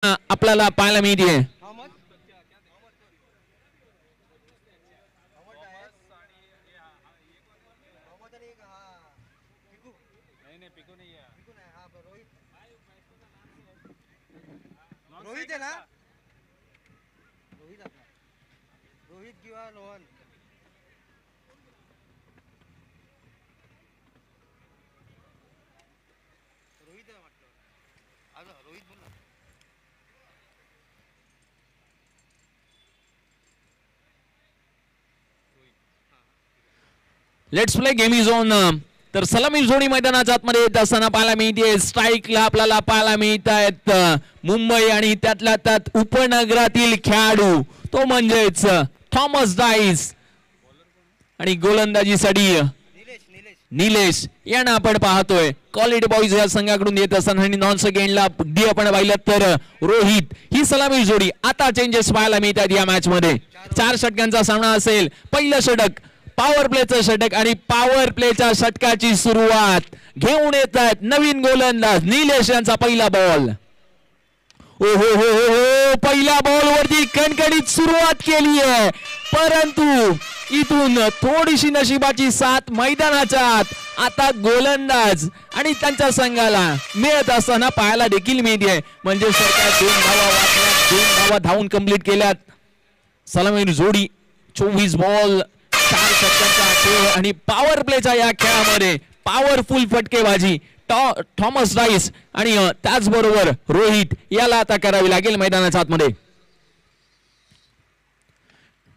आपल्याला पाहायला मिळते. रोहित आहे ना, रोहित किंवा लोहन. रोहित आहे वाटतं. रोहित बोल. Let's play game is on. तर सलामी जोडी मैदानाच्या आतमध्ये येत असताना पाहायला मिळते. स्ट्राईकला आपल्याला पाहायला मिळत आहेत मुंबई आणि त्यातल्या त्यात उपनगरातील खेळाडू तो म्हणजेच थॉमस डाईस आणि गोलंदाजीसाठी निलेश यांना आपण पाहतोय. क्वालिटी बॉईज या संघाकडून येत असताना आणि नॉन सेकंडला डी आपण पाहिलं तर रोहित. ही सलामी जोडी. आता चेंजेस पाहायला मिळतात या मॅच मध्ये. 4 षटकांचा सामना असेल. पहिलं षटक पॉवर प्लेचं षटक आणि पॉवर प्लेच्या षटकाची सुरुवात घेऊन येत आहेत नवीन गोलंदाज निलेश यांचा पहिला बॉल. ओ हो हो हो हो, पहिल्या बॉल वरती कणकणीत सुरुवात केली आहे, परंतु इथून थोडीशी नशिबाची साथ मैदानाच्या आत आता गोलंदाज आणि त्यांच्या संघाला मिळत असताना पाहायला देखील मिळते. म्हणजे सरकार 2 धावा वाचल्यात, 2 धावा धावून कंप्लीट केल्यात. सलामी जोडी 24 बॉल 4 षटकांचा खेळ आणि पॉवर प्लेच्या या खेळामध्ये पॉवरफुल फटकेबाजी थॉमस डाईस आणि त्याचबरोबर रोहित याला आता करावी लागेल मैदानाच्या आतमध्ये.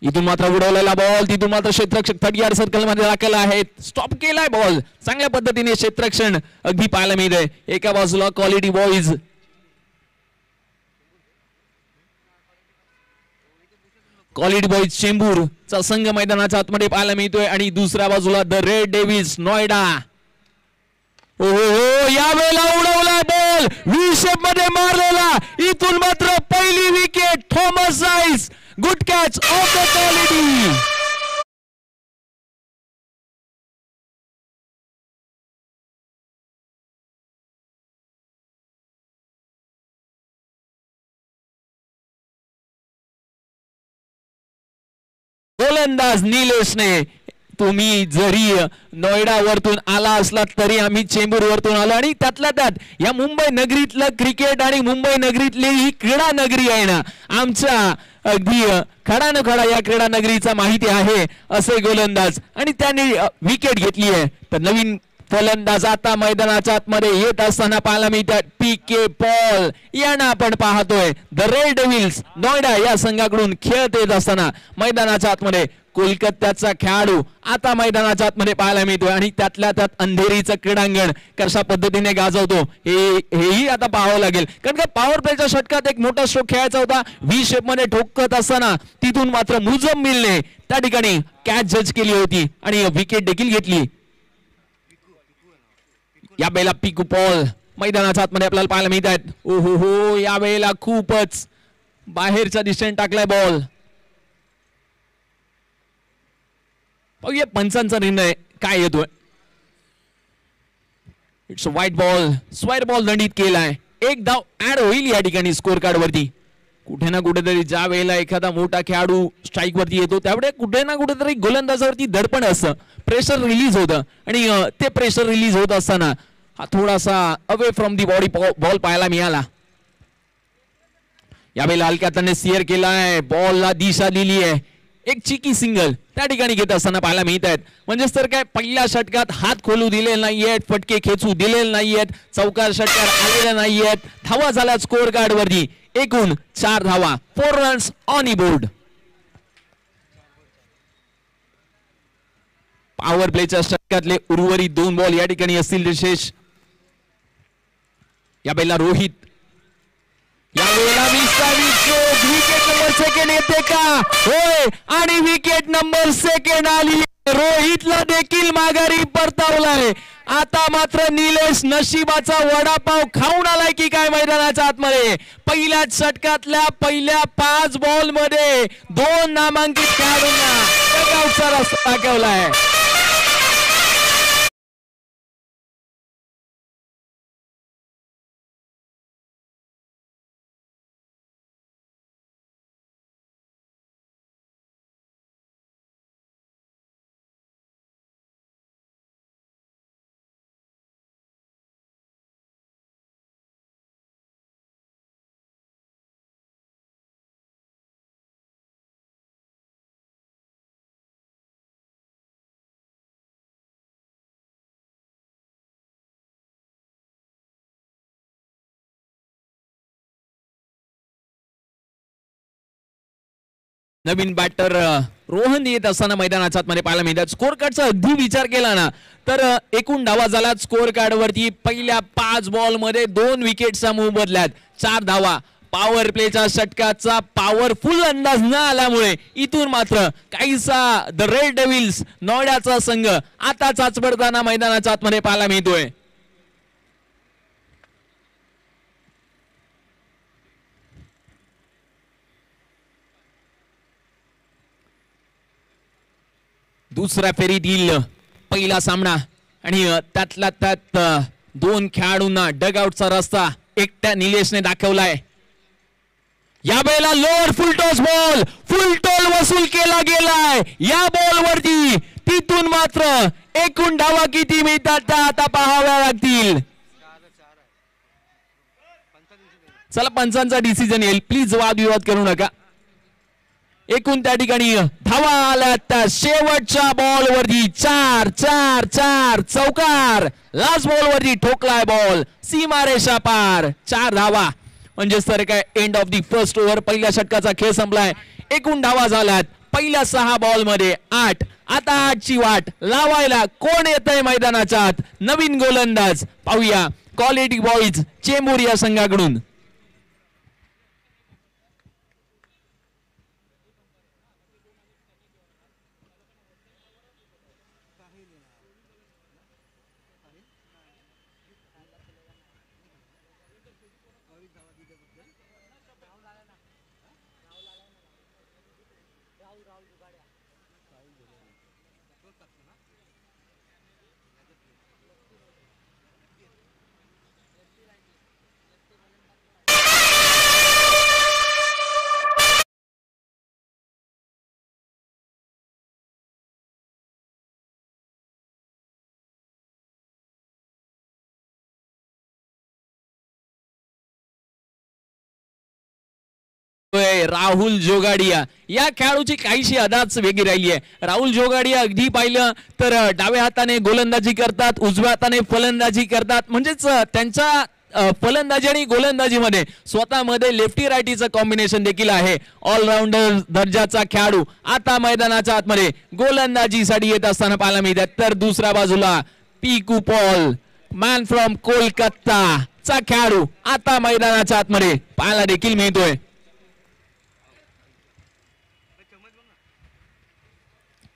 इथून मात्र उडवलेला बॉल, तिथून मात्र क्षेत्ररक्षक 30 यार्ड सर्कल मध्ये दाखल आहेत. स्टॉप केलाय बॉल. चांगल्या पद्धतीने क्षेत्ररक्षण अगदी पाहायला मिळतंय. एका बाजूला क्वालिटी बॉईज चेंबूर चा संघ मैदानाच्या आतमध्ये पाहायला मिळतोय आणि दुसऱ्या बाजूला द रेड डेव्हिल्स नोएडा. ओ हो, यावेळेला उडवला बॉल व्ही शेप मध्ये मारलेला. इथून मात्र पहिली wicket Thomas dice. Good catch of the quality. गोलंदाज निलेशने. तुम्ही जरी नोएडा वरतून आला असला तरी आम्ही चेंबूर वरतून आलो आणि त्यातल्या त्यात या मुंबई नगरीतलं क्रिकेट आणि मुंबई नगरीतली ही क्रीडा नगरी आहे ना, आमच्या अगदी खडा न खडा या क्रीडा नगरीचा माहिती आहे असे गोलंदाज आणि त्यांनी विकेट घेतली आहे. तर नवीन फलंदाज आता मैदानाच्या आतमध्ये येत असताना पाहायला मिळतात पीके पॉल यांना आपण पाहतोय. द रेड डेव्हिल्स नोएडा या संघाकडून खेळत येत असताना मैदानाच्या आतमध्ये कोलकात्याचा खेळाडू आता मैदानाच्या आतमध्ये पाहायला मिळतोय आणि त्यातल्या त्यात अंधेरीचं क्रीडांगण कशा पद्धतीने गाजवतो हेही आता पाहावं लागेल. कारण का पॉवर प्लेच्या षटकात एक मोठा स्ट्रोक खेळायचा होता. व्ही शेप मध्ये ठोकत असताना तिथून मात्र मुझम्मिलने त्या ठिकाणी कॅच जज केली होती आणि विकेट देखील घेतली. या वेळेला पिकू पॉल मैदानाच्या आतमध्ये आपल्याला पाहायला मिळत आहेत. ओ हो हो, या वेळेला खूपच बाहेरच्या दिशेने टाकलाय बॉल. बघूया पंचांचा निर्णय काय येतोय. It's white ball. Square ball दंडित केलाय. एक धाव ऍड होईल या ठिकाणी स्कोर कार्ड वरती. कुठे ना कुठेतरी ज्या वेळेला एखादा मोठा खेळाडू स्ट्राईक वरती येतो त्यावेळी कुठे ना कुठेतरी गोलंदाजावरती दडपण असतं, प्रेशर रिलीज होतं आणि ते प्रेशर रिलीज होत असताना हा थोडासा away from the body ball पाहायला मिळाला. यावेळेला हलक्यात सिअर केलाय, बॉलला दिशा दिली आहे. एक चिकी सिंगल त्या ठिकाणी घेत असताना पाहायला मिळत आहेत. म्हणजेच तर काय पहिल्या षटकात हात खोलू दिलेले नाहीयेत, फटके खेचू दिलेले नाहीयेत, चौकार षटकार आलेले नाहीयेत. धावा झाल्या स्कोर कार्ड वरती. एकूण 4 धावा, 4 runs on the board. Power प्लेच्या षटकातले उर्वरित 2 बॉल या ठिकाणी असतील विशेष. या पहिला रोहित. यावेळेला विकेट नंबर सेकंड येते का? होय, आणि विकेट नंबर सेकंड आली. रोहितला देखील माघारी परतावलाय. आता मात्र निलेश नशिबाचा वडापाव खाऊन आलाय की काय मैदानाच्या आतमध्ये. पहिल्याच षटकातल्या पहिल्या 5 बॉल मध्ये 2 नामांकित खेळाडूंना रस्ता दाखवलाय. नवीन बॅटर रोहन येत असताना मैदानाच्या आतमध्ये पाहायला मिळतात. स्कोर कार्डचा अगदी विचार केला ना तर एकूण धावा झाल्यात स्कोर कार्ड वरती. पहिल्या 5 बॉल मध्ये 2 विकेटचा मूव बदल्यात 4 धावा. पॉवर प्लेचा षटकाचा पॉवरफुल अंदाज न आल्यामुळे इथून मात्र काहीसा द रेड डेव्हिल्स नोएडाचा संघ आता चाचपडताना मैदानाच्या आतमध्ये पाहायला मिळतोय. दुसऱ्या फेरीतील पहिला सामना आणि त्यातल्या त्यात 2 खेळाडूंना डगआउटचा रस्ता एकट्या निलेशने दाखवलाय. या वेळेला लोअर फुलटॉस बॉल फुलटॉल वसूल केला गेलाय. या बॉल वरती तिथून मात्र एकूण धावा किती मिळतात त्या आता पाहाव्या लागतील. चला पंचांचा डिसिजन येईल. प्लीज वादविवाद करू नका. एकूण त्या ठिकाणी धावा आल्या त्या शेवटच्या बॉल वरती 4 चौकार. लास्ट बॉल वरती ठोकलाय बॉल सीमारेषा पार. 4 धावा म्हणजे सर काय end of the first over. पहिल्या षटकाचा खेळ संपलाय. एकूण धावा झाल्यात पहिल्या 6 बॉल मध्ये 8. आता 8ची वाट लावायला कोण येतंय मैदानाच्या आत. नवीन गोलंदाज पाहूया क्वालिटी बॉईज चेंबूर या संघाकडून. राहुल जोगाडिया या खेळाडूची काहीशी अदाच वेगळी राहिली आहे. राहुल जोगाडिया अगदी पाहिलं तर डाव्या हाताने गोलंदाजी करतात, उजव्या हाताने फलंदाजी करतात. म्हणजेच त्यांच्या फलंदाजी आणि गोलंदाजीमध्ये स्वतःमध्ये लेफ्टी रायटीचं कॉम्बिनेशन देखील आहे. ऑलराऊंडर दर्जाचा खेळाडू आता मैदानाच्या आतमध्ये गोलंदाजीसाठी येत असताना पाहायला मिळतात. तर दुसऱ्या बाजूला Piku Paul man from Kolkata चा खेळाडू आता मैदानाच्या आतमध्ये पाहायला देखील मिळतोय.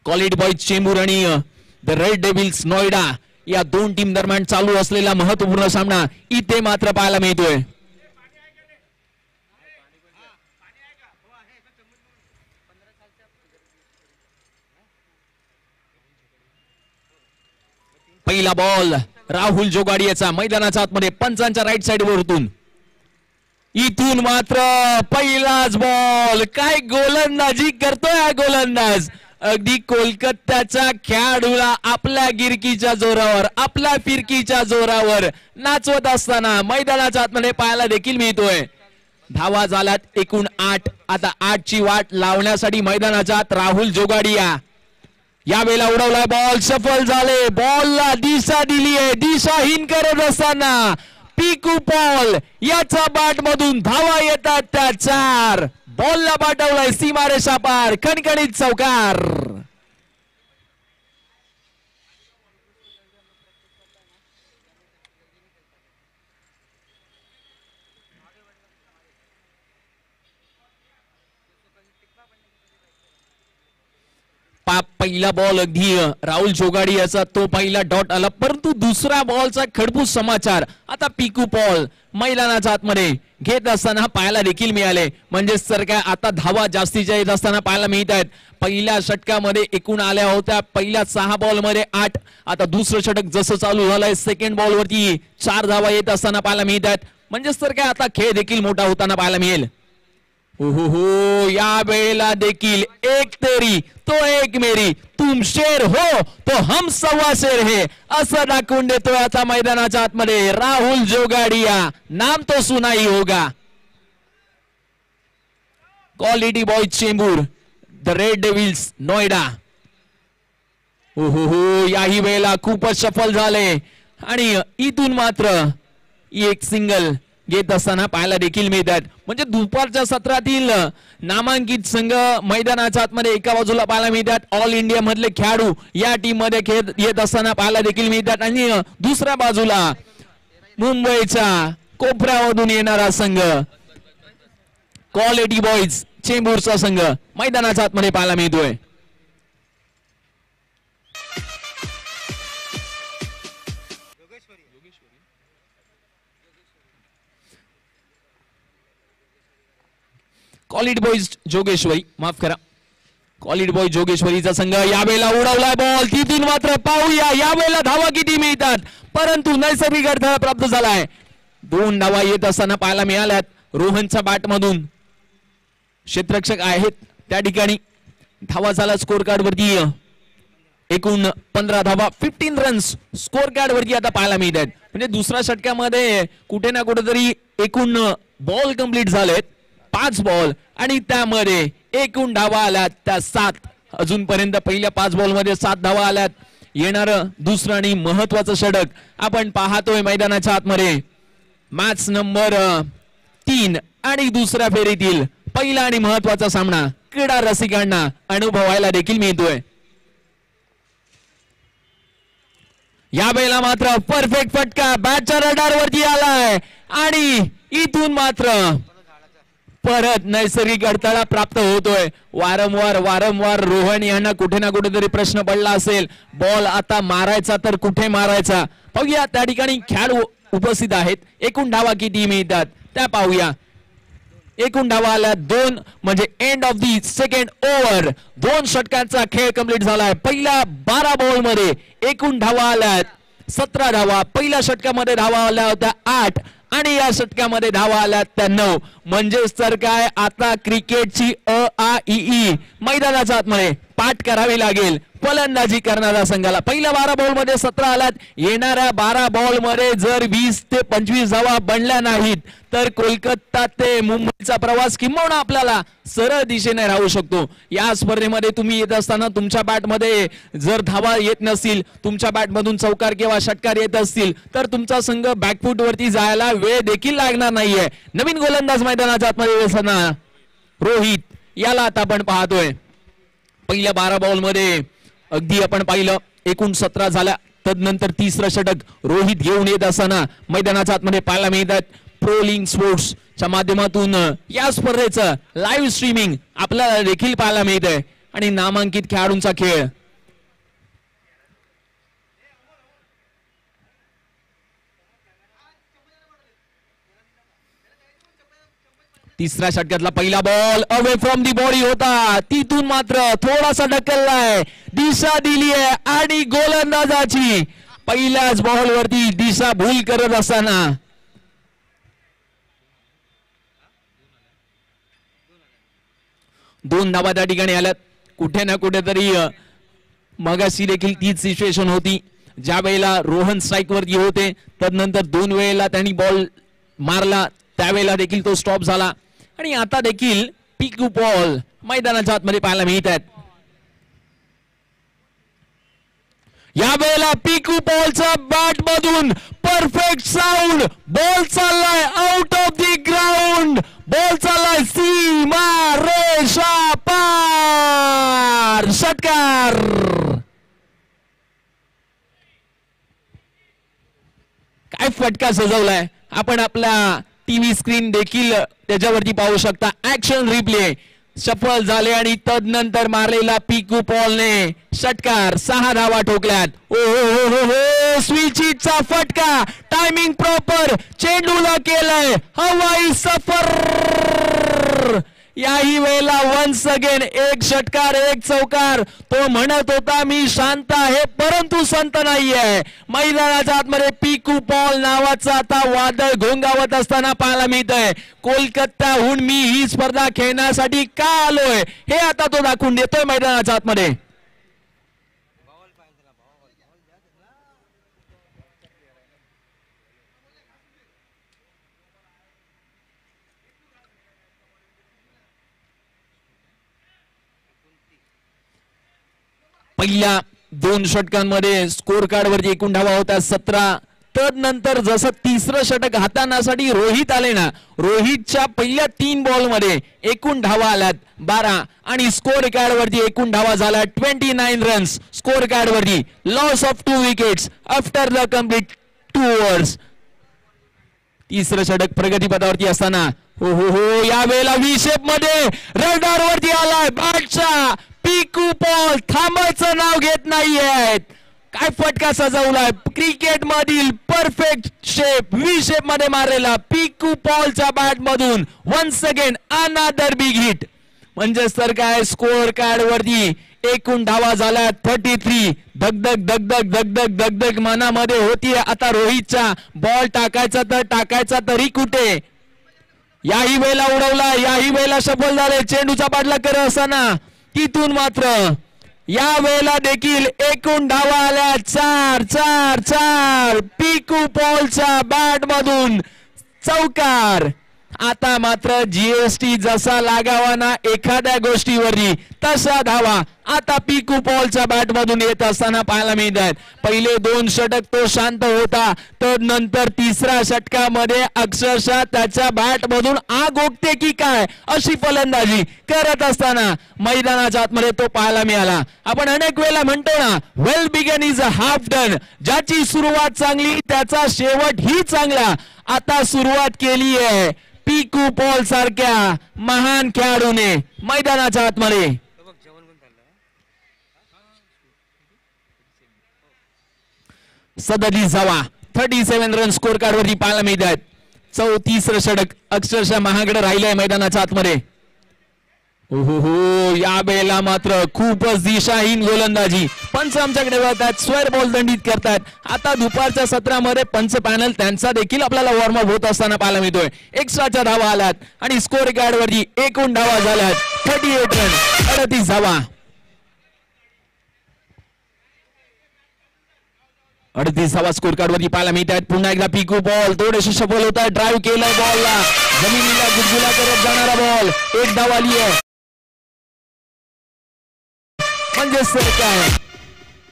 क्वालिटी बॉईज चेंबूर आणि द रेड डेव्हिल्स नोएडा या 2 टीम दरम्यान चालू असलेला महत्वपूर्ण सामना इथे मात्र पाहायला मिळतोय. पहिला बॉल राहुल जोगाडियाचा मैदानाच्या आतमध्ये पंचांच्या राईट साइड वरतून. इथून मात्र पहिलाच बॉल. काय गोलंदाजी करतोय हा गोलंदाज. अगदी कोलकात्याच्या खेळाडूला आपल्या गिरकीच्या जोरावर आपल्या फिरकीच्या जोरावर नाचवत असताना मैदानाच्या आतमध्ये पाहायला देखील मिळतोय. धावा झाल्यात एकूण 8. आता 8ची वाट लावण्यासाठी मैदानाच्या आत राहुल जोगाडिया. यावेळेला उडवलाय बॉल सफल झाले. बॉलला दिशा दिली आहे. दिशाहीन करत असताना पीकू पॉल याचा बॅट मधून धावा येतात त्या 4. बॉलला पाठवलाय सीमारेषा पार. खणखणीत चौकार. पहिला बॉल अगदी राहुल जोगाडियाचा तो पहिला डॉट आला, परंतु दुसरा बॉलचा खडबूस समाचार आता पीकू पॉल मैदानाच्या आतमध्ये घेत असताना पाहायला देखील मिळाले. म्हणजे सर काय आता धावा जास्तीच्या येत असताना पाहायला मिळत आहेत. पहिल्या षटकामध्ये एकूण आल्या होत्या पहिल्या 6 बॉल मध्ये 8. आता दुसरं षटक जसं चालू झालंय सेकंड बॉल वरती 4 धावा येत असताना पाहायला मिळत आहेत. म्हणजे सर काय आता खेळ देखील मोठा होताना पाहायला मिळेल. हो या वेळेला देखील एक तेरी तो एक मेरी, तुम शेर हो तो हम सव्वा शेर है असं दाखवून देतोय आता मैदानाच्या आतमध्ये राहुल जोगाडिया. नाम तो सुना ही होगा. Quality boys Chembur, the red devils Noida. हो याही वेळेला खूपच सफल झाले आणि इथून मात्र एक सिंगल घेत असताना पाहायला देखील मिळतात. म्हणजे दुपारच्या सत्रातील नामांकित संघ मैदानाच्या आतमध्ये एका बाजूला पाहायला मिळतात. ऑल इंडिया मधले खेळाडू या टीम मध्ये खेळ येत असताना पाहायला देखील मिळतात आणि दुसऱ्या बाजूला मुंबईच्या कोपऱ्यामधून येणारा संघ क्वालिटी बॉईज चेंबूरचा संघ मैदानाच्या आतमध्ये पाहायला मिळतोय. क्वालिटी बॉईज जोगेश्वरी, माफ करा, क्वालिटी बॉय जोगेश्वरीचा संघ यावेळेला उडवलाय बॉल. तिथून मात्र पाहूया यावेळेला धावा किती मिळतात, परंतु नैसर्गिक अडथळा प्राप्त झालाय. 2 धावा येत असताना पाहायला मिळाल्यात. रोहनच्या बॅट मधून क्षेत्ररक्षक आहेत त्या ठिकाणी. धावा झाला स्कोर कार्ड वरती एकूण 15 धावा, 15 रन्स स्कोर कार्ड वरती आता पाहायला मिळतात. म्हणजे दुसऱ्या षटकामध्ये कुठे ना कुठेतरी एकूण बॉल कंप्लीट झालेत, 5 बॉल, आणि त्यामध्ये एकूण धावा आल्यात त्या 7. अजूनपर्यंत पहिल्या 5 बॉल मध्ये 7 धावा आल्यात. येणार दुसरं आणि महत्वाचं षटक आपण पाहतोय मैदानाच्या आतमध्ये. मॅच नंबर 3 आणि दुसऱ्या फेरीतील पहिला आणि महत्वाचा सामना क्रीडा रसिकांना अनुभवायला देखील मिळतोय. यावेळेला मात्र परफेक्ट फटका बॅटच्या रडारवरती आलाय आणि इथून मात्र परत नैसर्गिक अडथळा प्राप्त होतोय. वारंवार रोहन यांना कुठे ना कुठेतरी प्रश्न पडला असेल, बॉल आता मारायचा तर कुठे मारायचा. पाहूया त्या ठिकाणी खेळाडू उपस्थित आहेत. एकूण धावा किती मिळतात त्या पाहूया. एकूण धावा आल्या 2, म्हणजे end of the second over. 2 षटकांचा खेळ कंप्लीट झालाय. पहिल्या 12 बॉल मध्ये एकूण धावा आल्यात 17 धावा. पहिल्या षटकामध्ये धावा आल्या होत्या 8 आणि या षटकामध्ये धावा आल्या त्या 9. म्हणजेच तर काय, आता क्रिकेटची अ-आ-इ-ई मैदानाच्या आतमध्ये पाठ करावी लागेल फलंदाजी करणाऱ्या संघाला. पहिल्या 12 बॉल मध्ये 17 आल्यात. येणाऱ्या 12 बॉल मध्ये जर 20 ते 25 धावा बनल्या नाहीत तर कोलकाता ते मुंबईचा प्रवास किंवा आपल्याला सरळ दिशेने राहू शकतो. या स्पर्धेमध्ये तुम्ही येत असताना तुमच्या बॅटमध्ये जर धावा येत नसतील, तुमच्या बॅटमधून चौकार किंवा षटकार येत असतील तर तुमचा संघ बॅकफूट वरती जायला वेळ देखील लागणार नाहीये. नवीन गोलंदाज मैदानाच्या आतमध्ये असताना रोहित याला आता आपण पाहतोय. पहिल्या 12 बॉल मध्ये अगदी आपण पाहिलं एकूण 17 झाल्या. तदनंतर तिसरं षटक रोहित घेऊन येत असताना मैदानाच्या आतमध्ये पाहायला मिळतात. प्रो लिंक स्पोर्ट्स च्या माध्यमातून या स्पर्धेचं लाईव्ह स्ट्रीमिंग आपल्याला देखील पाहायला मिळतंय आणि नामांकित खेळाडूंचा खेळ. तिसऱ्या षटकातला पहिला ball away from the body होता. तिथून मात्र थोडासा ढकललाय, दिशा दिली आहे आणि गोलंदाजाची पहिल्याच बॉल वरती दिशा भूल करत असताना 2 धावा त्या ठिकाणी आल्यात. कुठे ना कुठेतरी मगाशी देखील तीच सिच्युएशन होती. ज्या वेळेला रोहन स्ट्राईक वरती होते तदनंतर 2 वेळेला त्यांनी बॉल मारला, त्यावेळेला देखील तो स्टॉप झाला आणि आता देखील पिकू बॉल मैदानाच्या आतमध्ये पाहायला मिळतात. या वेळेला पिकू बॉलचा बॅट मधून परफेक्ट साऊंड. बॉल चाललाय out of the ground. Ball चाललाय सीमा रेषा पार. षटकार. काय फटका सजवलाय आपण आपल्या टीव्ही स्क्रीन देखील त्याच्यावरती पाहू शकता. ऍक्शन रिप्ले सफल झाले आणि तदनंतर मारलेला पिकू पॉलने षटकार. 6 धावा ठोकल्यात. ओ हो हो हो, स्विचिटचा फटका. Timing proper. चेंडूला केलंय हवाई सफर. याही वेळेला वन्स अगेन एक षटकार एक चौकार. तो म्हणत होता मी शांत आहे परंतु संत नाहीये. मैदानाच्या आतमध्ये पिकू पॉल नावाचा आता वादळ घोंगावत असताना पाहायला मिळतंय. कोलकात्याहून मी ही स्पर्धा खेळण्यासाठी का आलोय हे आता तो दाखवून देतोय मैदानाच्या आतमध्ये. पहिल्या 2 षटकांमध्ये स्कोर कार्ड वरती एकूण धावा होत्या 17. तदनंतर जसं तिसरं षटक हाताळण्यासाठी रोहित आले ना, रोहितच्या पहिल्या 3 बॉल मध्ये एकूण धावा आल्यात 12 आणि स्कोर कार्ड वरती एकूण धावा झाल्या 29 रन्स स्कोर कार्ड वरती. Loss of 2 wickets after the complete 2 overs. तिसरं षटक प्रगतीपथावरती असताना हो हो हो या वेळेला व्ही शेप मध्ये रडार वरती आलाय बॅटचा पिकू पॉल. थांबायचं नाव घेत नाहीये. काय फटका सजवलाय क्रिकेट मधील परफेक्ट शेप व्ही शेप मध्ये मारलेला पिकू पॉलच्या बॅट मधून once again another big hit. म्हणजेच तर काय स्कोर कार्ड वरती एकूण धावा झाल्या 33. धगधग धगधग धगधग धगधग मनामध्ये होती आता रोहितचा. बॉल टाकायचा तरी कुठे. याही वेळेला उडवला, याही वेळेला सफल झाले. चेंडूचा पाठलाग करत असताना तिथून मात्र या वेळेला देखील एकूण धावा आल्या 4. पिकू पॉलच्या बॅट मधून चौकार. आता मात्र जीएसटी जसा लागावा ना एखाद्या गोष्टीवरती तसा धावा आता पिकू पॉलच्या बॅट मधून येत असताना पाहायला मिळत आहेत. पहिले 2 षटक तो शांत होता, तर नंतर तिसऱ्या षटकामध्ये अक्षरशः त्याच्या बॅट मधून आग ओकते की काय अशी फलंदाजी करत असताना मैदानाच्या आतमध्ये तो पाहायला मिळाला. आपण अनेक वेळेला म्हणतो ना well begun is a half done. ज्याची सुरुवात चांगली त्याचा शेवट ही चांगला. आता सुरुवात केली आहे पिकू पॉल सारख्या महान खेळाडूने मैदानाच्या आतमध्ये. 37 रन स्कोर कार्ड वरती पाहायला मिळत आहेत. 34 षटक अक्षरशः महागडे राहिलंय मैदानाच्या आतमध्ये. हो या वेळेला मात्र खूपच दिशाहीन गोलंदाजी. पंच आमच्याकडे वळतात, स्क्वेअर बॉल दंडित करतात. आता दुपारच्या सत्रामध्ये पंच पॅनल त्यांचा देखील आपल्याला वॉर्मअप होत असताना पाहायला मिळतोय. एक्स्ट्राच्या धावा आल्यात आणि स्कोर कार्ड वरती एकूण धावा झाल्यात 38 रन 38 धावा. 38 धावा स्कोर कार्ड वरती पाहायला मिळतात. पुन्हा एकदा पिकू बॉल थोडेसे सफल होत आहे. ड्राईव्ह केलाय बॉलला, जमिनीला गुदगुला करत जाणारा बॉल. 1 धाव आली आहे. म्हणजे सर काय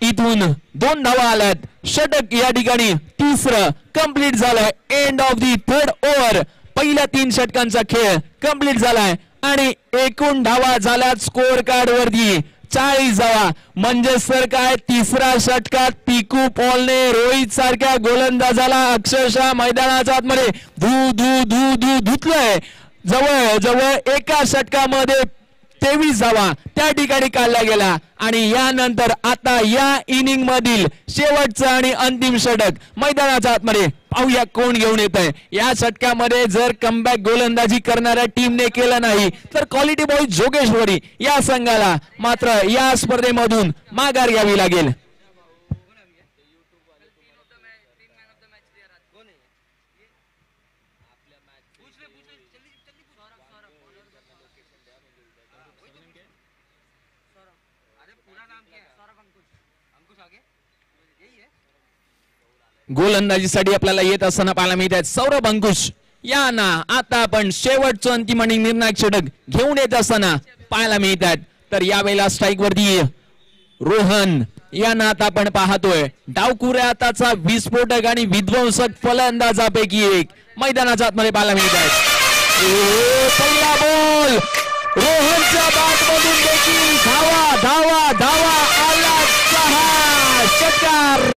इथून 2 धावा आल्यात. षटक या ठिकाणी तिसरं कंप्लीट झालंय. End of the 3rd over. पहिल्या 3 षटकांचा खेळ कंप्लीट झालाय आणि एकूण धावा झाल्यात स्कोर कार्ड वरती 40 धावा. म्हणजे सर काय तिसऱ्या षटकात पिकू पॉलने रोहित सारख्या गोलंदाजाला अक्षरशः मैदानाच्या आतमध्ये धुतलंय. जवळ जवळ एका षटकामध्ये 23 धावा त्या ठिकाणी काढल्या गेला. आणि यानंतर आता या इनिंग मधील शेवटचं आणि अंतिम षटक मैदानाच्या आतमध्ये पाहूया कोण घेऊन येत आहे. या षटकामध्ये जर कमबॅक गोलंदाजी करणाऱ्या टीमने केलं नाही तर क्वालिटी बॉय जोगेश्वरी या संघाला मात्र या स्पर्धेमधून माघार घ्यावी लागेल. गोलंदाजीसाठी आपल्याला येत असताना पाहायला मिळत आहेत सौरभ अंकुश या ना. आता आपण शेवटचं अंतिम आणि निर्णायक षटक घेऊन येत असताना पाहायला मिळत आहेत. तर यावेळेला स्ट्राईक वरती रोहन यांना आता आपण पाहतोय. डावखुऱ्या हाताचा विस्फोटक आणि विध्वंसक फलंदाजापैकी एक मैदानाच्या आतमध्ये पाहायला मिळत आहेत. पहिला बॉल रोहनच्या बॅट मधून देखील धावा धावा धावा आला 6 षटकार.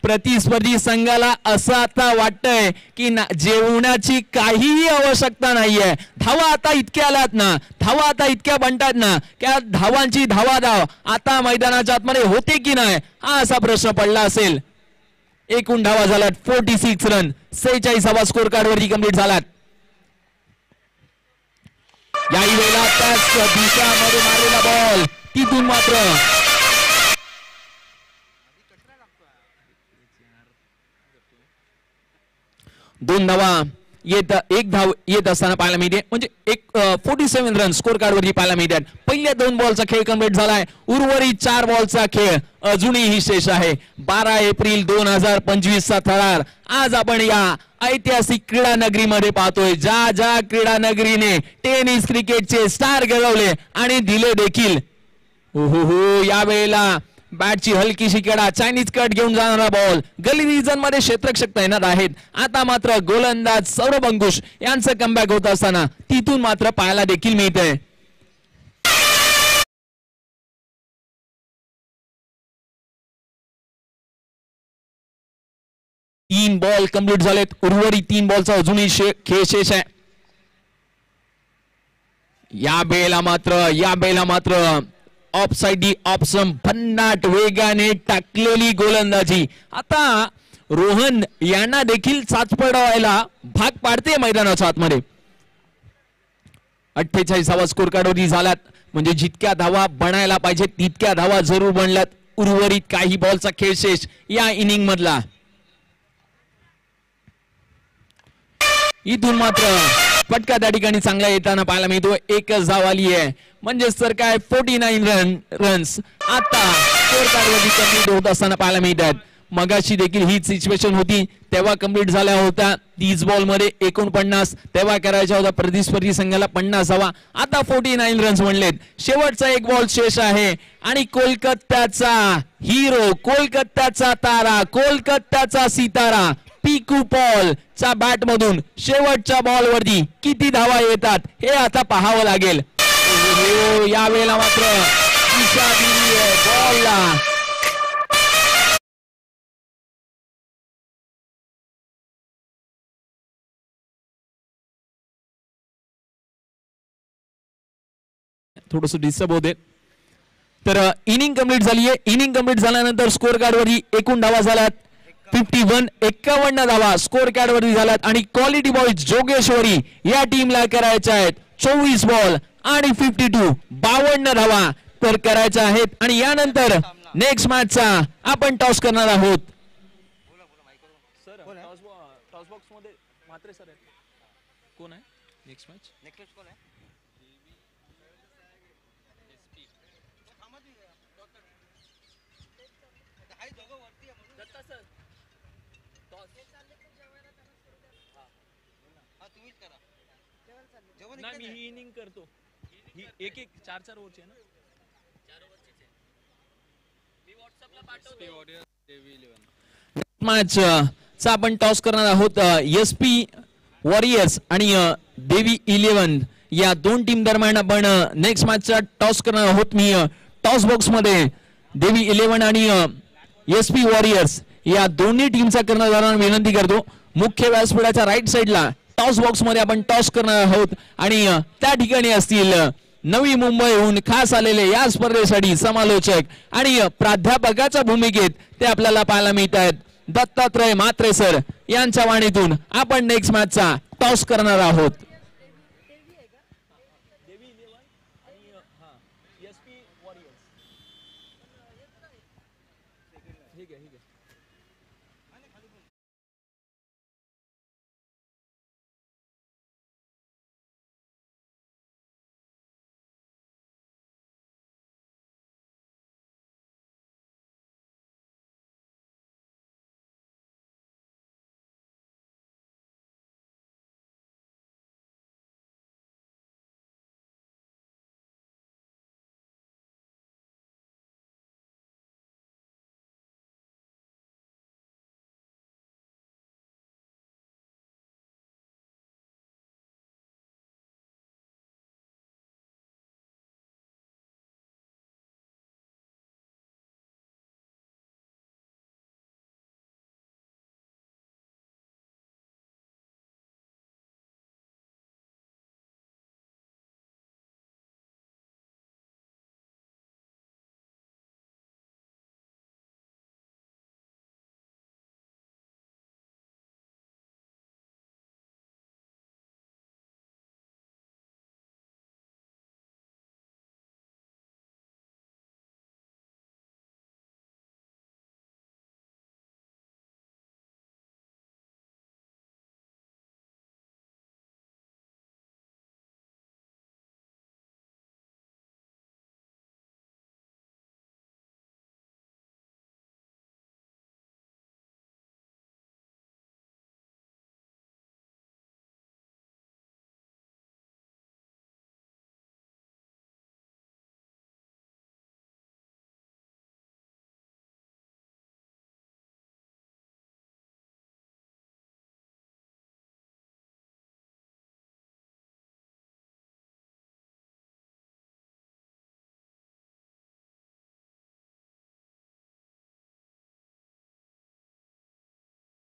प्रतिस्पर्धी संघाला असं आता वाटतंय की जेवणाची काहीही आवश्यकता नाहीये. धावा आता इतक्या आल्यात ना, धावा आता इतक्या बनतात ना, त्या धावांची धावाधाव आता मैदानाच्या आतमध्ये होते की नाही हा असा प्रश्न पडला असेल. एकूण धावा झाल्यात 46 रन 46 स्कोर कार्ड वरती कंप्लीट झालात. याही वेळेला त्याच दिशामध्ये मारलेला बॉल तिथून मात्र 2 धावा एक धाव येत असताना पाहायला मिळते. म्हणजे 47 रन स्कोर कार्ड वरती पाहायला मिळतात. पहिल्या 2 बॉलचा खेळ कंप्लीट झालाय. उर्वरित 4 बॉलचा खेळ अजूनही शेष आहे. 12 एप्रिल 2025 चा थरार आज आपण या ऐतिहासिक क्रीडा नगरीमध्ये पाहतोय, ज्या ज्या क्रीडा नगरीने टेनिस क्रिकेटचे स्टार घडवले आणि दिले देखील. हो यावेळेला बॅटची हलकीशी कडा, चायनीज कट घेऊन जाणारा बॉल गली रिजन मध्ये क्षेत्ररक्षक तैनात आहेत. आता मात्र गोलंदाज सौरभ अंकुश यांचं कमबॅक होत असताना तिथून मात्र पाहायला देखील मिळतंय. तीन बॉल कंप्लीट झालेत, उर्वरित 3 बॉलचा अजूनही खेळ शेष आहे. या बेला मात्र ऑफ साइड ऑप्शन भन्नाट वेगाने टाकलेली गोलंदाजी आता रोहन यांना देखील चाचपडवायला भाग पाडते मैदानाच्या आतमध्ये. 48 स्कोर कार्डवरती झाल्यात, म्हणजे जितक्या धावा बनायला पाहिजे तितक्या धावा जरूर बनल्यात. उर्वरित काही बॉलचा खेळ शेष या इनिंग मधला. इथून मात्र फटका त्या ठिकाणी चांगला येताना पाहायला मिळतो. एकच धाव आली आहे, म्हणजेच तर काय 49 रन्स आता स्कोर कार्डवरती कंप्लीट होत असताना पाहायला मिळतात. मगाशी देखील हीच सिच्युएशन होती, तेव्हा कंप्लीट झाल्या होत्या 30 बॉल मध्ये 49, तेव्हा करायच्या होता प्रतिस्पर्धी संघाला 50 धावा. आता 49 रन्स म्हणलेत. शेवटचा एक बॉल शेष आहे आणि कोलकात्याचा हिरो, कोलकात्याचा तारा, कोलकात्याचा सितारा पिकू पॉल चा बॅट मधून शेवटच्या बॉल वरती किती धावा येतात हे आता पाहावं लागेल. यावेळेला मात्र दिशा दिली आहे बॉलला. थोडस डिस्टर्ब होते. तर इनिंग कंप्लीट झाली आहे. इनिंग कंप्लीट झाल्यानंतर स्कोर कार्ड वरती एकूण धावा झाल्यात 51 धावा स्कोर कार्ड वरती झाल्यात आणि क्वालिटी बॉयज जोगेश्वरी या टीमला करायच्या आहेत 24 बॉल आणि 52 धावा तर करायच्या आहेत. आणि यानंतर नेक्स्ट मॅचचा आपण टॉस करणार आहोत. टॉस बॉक्स मध्ये मात्रे सर आहेत. कोण आहे नेक्स्ट मॅच? नेक्स्ट कोण आहे? नाही, मी ही इनिंग करतो. ही एक 4 ओव्हरची आहे ना. 4 ओव्हरची आहे. मी व्हॉट्सअपला पाठवतो. मॅच चा आपण टॉस करणार आहोत. एसपी वॉरियर्स आणि देवी 11 या दोन टीम दरम्यान आपण नेक्स्ट मॅचचा टॉस करणार आहोत. मी टॉस बॉक्स मध्ये देवी 11 आणि एसपी वॉरियर्स या दोन्ही टीमचा कर्णधारांना विनंती करतो. मुख्य व्यासपीठाच्या राईट साइडला टॉस बॉक्स मध्ये आपण टॉस करणार आहोत आणि त्या ठिकाणी असतील नवी मुंबईहून खास आलेले या स्पर्धेसाठी समालोचक आणि प्राध्यापकाच्या भूमिकेत ते आपल्याला पाहायला मिळत आहेत. दत्तात्रय म्हात्रे सर यांच्या वाणीतून आपण नेक्स्ट मॅचचा टॉस करणार आहोत.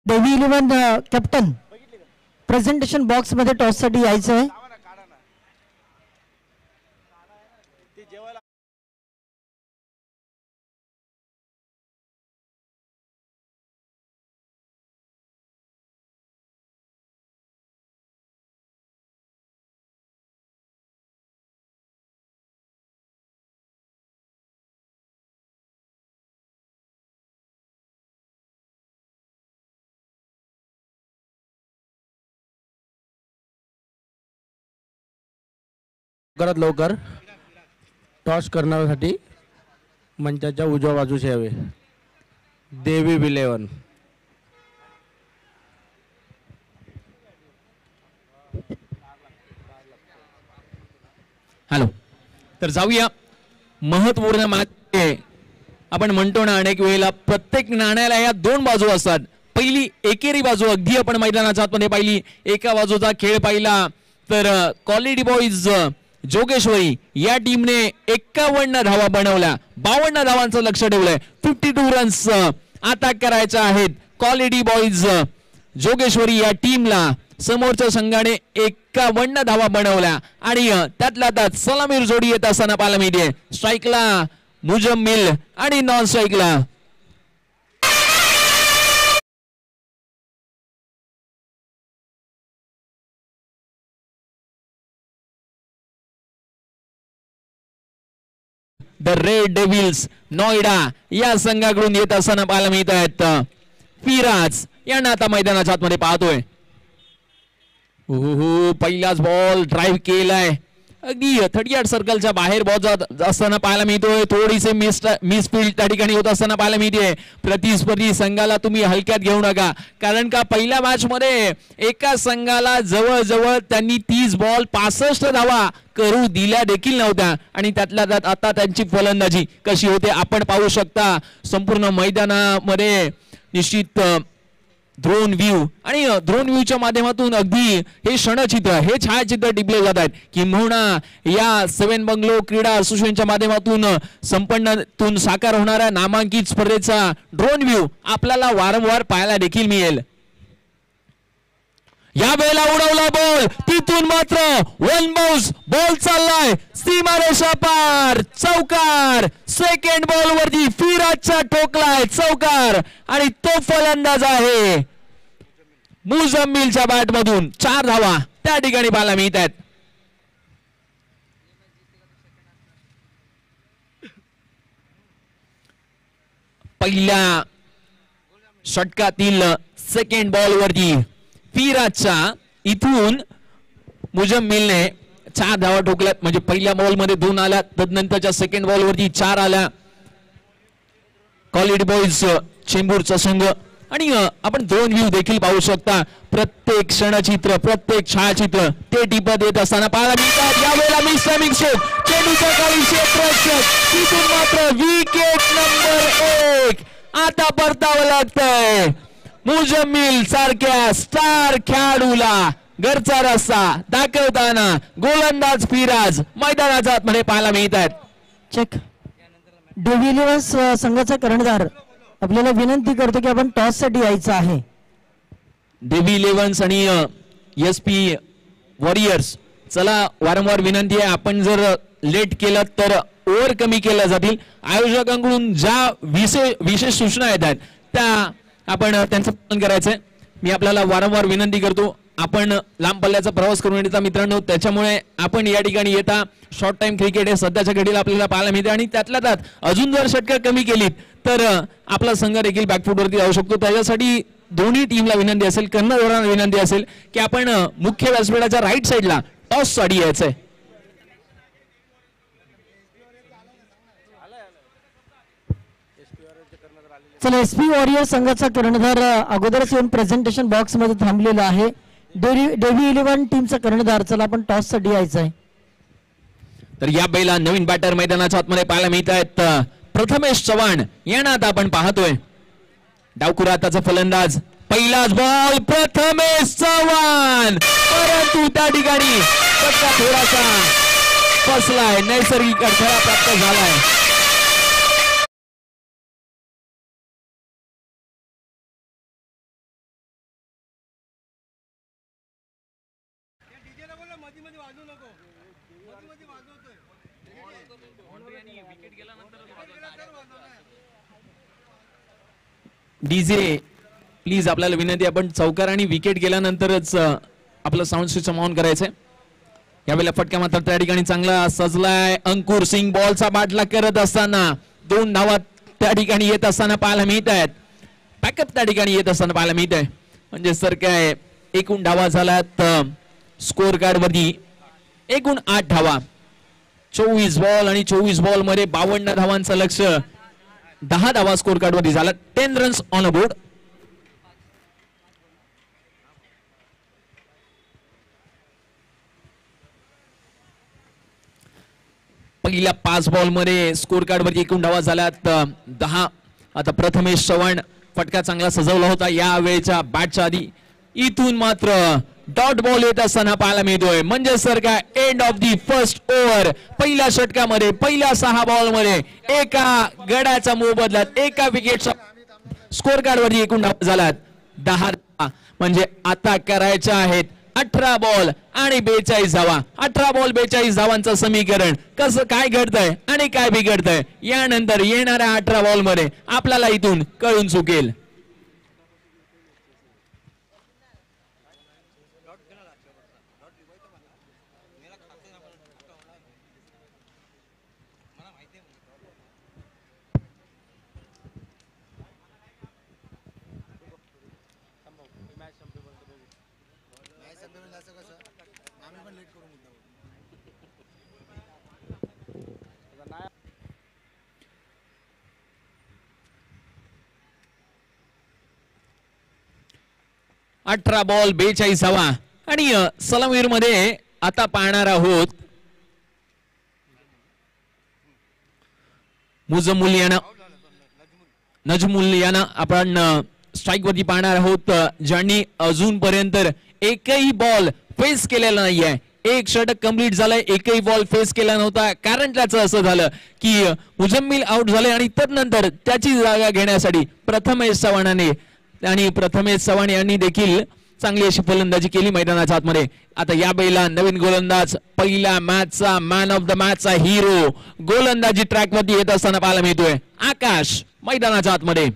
देवी 11 कॅप्टन प्रेझेंटेशन बॉक्स मध्ये टॉस साठी यायचं आहे. लवकरात लवकर टॉस करण्यासाठी मंचाच्या उजव्या बाजूस यावे. देवी 11. हॅलो. तर जाऊया महत्वपूर्ण मॅच. आपण म्हणतो ना अनेक वेळेला प्रत्येक नाण्याला या दोन बाजू असतात. पहिली एकेरी बाजू अगदी आपण मैदानाच्या आतमध्ये पाहिली. एका बाजूचा खेळ पाहिला तर क्वालिटी बॉईज जोगेश्वरी या टीमने 51 धावा बनवल्या. 52 धावांचं लक्ष ठेवलंय. 52 रन्स आता करायच्या आहेत क्वालिटी बॉईज जोगेश्वरी या टीमला. समोरच्या संघाने 51 धावा बनवल्या आणि त्यातल्या त्यात सलामीर जोडी येत असताना पाहायला मिळते. स्ट्राईकला मुजम्मिल आणि नॉन स्ट्राईकला द रेड डेव्हिल्स नोएडा या संघाकडून येत असताना पाहायला मिळत आहेत. फिराज यांना आता मैदानाच्या आतमध्ये पाहतोय. पहिलाच बॉल ड्राईव्ह केलाय. अगदी 38 सर्कलच्या बाहेर बॉल जात असताना पाहायला मिळतोय. थोडीसे मिसफील्ड त्या ठिकाणी होत असताना पाहायला मिळते. प्रतिस्पर्धी संघाला तुम्ही हलक्यात घेऊ नका, कारण का पहिल्या मॅच मध्ये एका संघाला जवळजवळ त्यांनी 30 बॉल 65 धावा करू दिल्या देखील नव्हत्या आणि त्यातल्या त्यात आता त्यांची फलंदाजी कशी होते आपण पाहू शकता. संपूर्ण मैदानामध्ये निश्चित ड्रोन व्ह्यू आणि ड्रोन व्ह्यूच्या माध्यमातून अगदी हे क्षणचित्र हे छायाचित्र टिपले जात आहेत. किंबहुना या 7 बंगलो क्रीडा असोसिएशनच्या माध्यमातून संपन्नतून साकार होणाऱ्या नामांकित स्पर्धेचा ड्रोन व्ह्यू आपल्याला वारंवार पाहायला देखील मिळेल. या वेळेला उडवला बॉल, तिथून मात्र वन बाउन्स बॉल चाललाय सीमारेषा पार. चौकार. सेकंड बॉल वरती फिराजचा ठोकलाय चौकार आणि तो फलंदाज आहे मुजम्मिलच्या बॅट मधून. 4 धावा त्या ठिकाणी पाहायला मिळत आहेत. पहिल्या षटकातील सेकंड बॉल वरती फिराजच्या इथून मुजम्मिलने 4 धावा ठोकल्यात. म्हणजे पहिल्या बॉल मध्ये 2 आल्या, तदनंतरच्या सेकंड बॉल वरती 4 आल्या. क्वालिटी बॉईज चेंबूरचा संघ आणि आपण ड्रोन व्ह्यू देखील पाहू शकता. प्रत्येक क्षणचित्र प्रत्येक छायाचित्र ते टिपत येत असताना पाहायला मिळतात. यावेळेला मिसमिंग शॉट चेंडूच्या खाली क्षेत्ररक्षक, तिथून मात्र विकेट नंबर 1. आता परतावं लागतंय मुजम्मिल सारख्या स्टार खेळाडूला. घरचा रस्ता दाखवताना गोलंदाज फिराज मैदानाच्या आतमध्ये पाहायला मिळत आहेत. चेक. देवी 11 संघाचा कर्णधार आपल्याला विनंती करतो की आपण टॉस साठी यायचं आहे. देवी 11 आणि SP वॉरियर्स चला वारंवार विनंती आहे, आपण जर लेट केलं तर ओव्हर कमी केल्या जातील. आयोजकांकडून ज्या विशेष सूचना येत आहेत त्या आपण त्यांचं पालन करायचंय. मी आपल्याला वारंवार विनंती करतो, आपण लांब पल्ल्याचा प्रवास करून येता मित्रांनो, त्याच्यामुळे आपण या ठिकाणी येता. शॉर्ट टाइम क्रिकेट हे सध्याच्या घडीला आपल्याला पाहायला मिळते आणि त्यातल्या त्यात अजून जर षटकं कमी केलीत तर आपला संघ देखील बॅकफुटवरती जाऊ शकतो. त्याच्यासाठी दोन्ही टीमला विनंती असेल, कर्णधारांना विनंती असेल की आपण मुख्य व्यासपीठाच्या राईट साईडला टॉस साठी यायचंय. चला SP वॉरियर संघाचा कर्णधार अगोदरच येऊन प्रेझेंटेशन बॉक्स मध्ये थांबलेला आहे. देवी 11 टीमचा कर्णधार. चला आपण टॉस साठी यायचं आहे. तर या बैला नवीन बॅटर मैदानाच्या आतमध्ये पाहायला मिळत आहेत. प्रथमेश चव्हाण यांना आता आपण पाहतोय. डावखुरा आताचा फलंदाज. पहिलाच बॉल प्रथमेश चव्हाण, परंतु त्या ठिकाणी थोडासा फसलाय, नैसर्गिक अडथळा प्राप्त झालाय. डीजे प्लीज आपल्याला विनंती, आपण चौकार आणि विकेट गेल्यानंतरच आपलं साऊंड सिस्टम ऑन करायचंय. यावेळेला फटका मात्र त्या ठिकाणी चांगला सजलाय. अंकुर सिंग बॉलचा बाटला करत असताना 2 धावा त्या ठिकाणी येत असताना पाहायला मिळत आहेत. पॅकअप त्या ठिकाणी येत असताना पाहायला मिळत आहे. म्हणजे सर काय एकूण धावा झाल्यात स्कोर कार्ड वरती एकूण 8 धावा. 24 बॉल आणि 24 बॉल मध्ये 52 धावांचं लक्ष. 10 धावा स्कोर कार्ड वरती झाला. 10 रन्स ऑन अ बोर्ड. पहिल्या 5 बॉल मध्ये स्कोर कार्ड वरती एकूण धावा झाल्यात 10. आता प्रथमेश चव्हाण फटका चांगला सजवला होता या वेळेच्या बॅटच्या आधी. इथून मात्र डॉट बॉल येत असताना पाहायला मिळतोय. म्हणजे सर काय end of the first over. पहिल्या षटकामध्ये पहिल्या 6 बॉल मध्ये एका गडाचा मोबदल्यात एका विकेटचा स्कोर कार्ड वरती एकूण धावा झाल्यात 10. म्हणजे आता करायच्या आहेत 18 बॉल आणि 42 धावा. 18 बॉल 42 धावांचं समीकरण कसं काय घडतंय आणि काय बिघडतंय यानंतर येणाऱ्या 18 बॉल मध्ये आपल्याला इथून कळून चुकेल. अठरा बॉल 42 धावा. आणि सलामीर मध्ये आता पाहणार आहोत नजमुल यांना आपण स्ट्राइक वरती पाहणार आहोत, ज्यांनी अजूनपर्यंत एकही बॉल फेस केलेला नाहीये. एक षटक कंप्लीट झालंय, एकही बॉल फेस केला नव्हता. कारण त्याचं असं झालं की मुजम्मिल आउट झाले आणि त्यानंतर त्याची जागा घेण्यासाठी प्रथमेश चव्हाण यांनी देखील चांगली अशी फलंदाजी केली मैदानाच्या आतमध्ये. आता या बैला नवीन गोलंदाज, पहिल्या मॅचचा मॅन ऑफ द मॅचचा हिरो गोलंदाजी ट्रॅक वरती येत असताना पाहायला मिळतोय. आकाश मैदानाच्या आतमध्ये.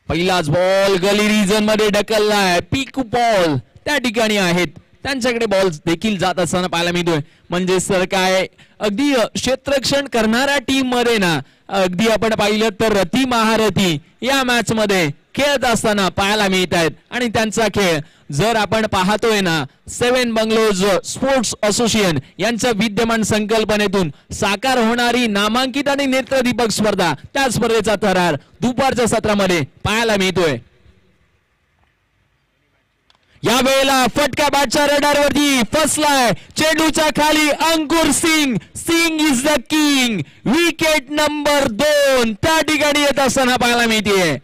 पहिलाच बॉल गली रिजन मध्ये ढकललाय. पिक बॉल त्या ठिकाणी आहेत, त्यांच्याकडे बॉल देखील जात असताना पाहायला मिळतोय. म्हणजे सर काय अगदी क्षेत्ररक्षण करणाऱ्या टीम मध्ये ना अगदी आपण पाहिलं तर रती महारथी या मॅच मध्ये खेळत असताना पाहायला मिळत आहेत. आणि त्यांचा खेळ जर आपण पाहतोय ना 7 बंगलोज स्पोर्ट्स असोसिएशन यांच्या विद्यमान संकल्पनेतून साकार होणारी नामांकित आणि नेत्रदीपक स्पर्धा, त्या स्पर्धेचा थरार दुपारच्या सत्रामध्ये पाहायला मिळतोय. या वेळेला फटका बॅटच्या रडारवरती फसलाय. चेंडूच्या खाली Ankur Singh. Singh is the king. Wicket number 2 त्या ठिकाणी येत असताना पाहायला मिळते.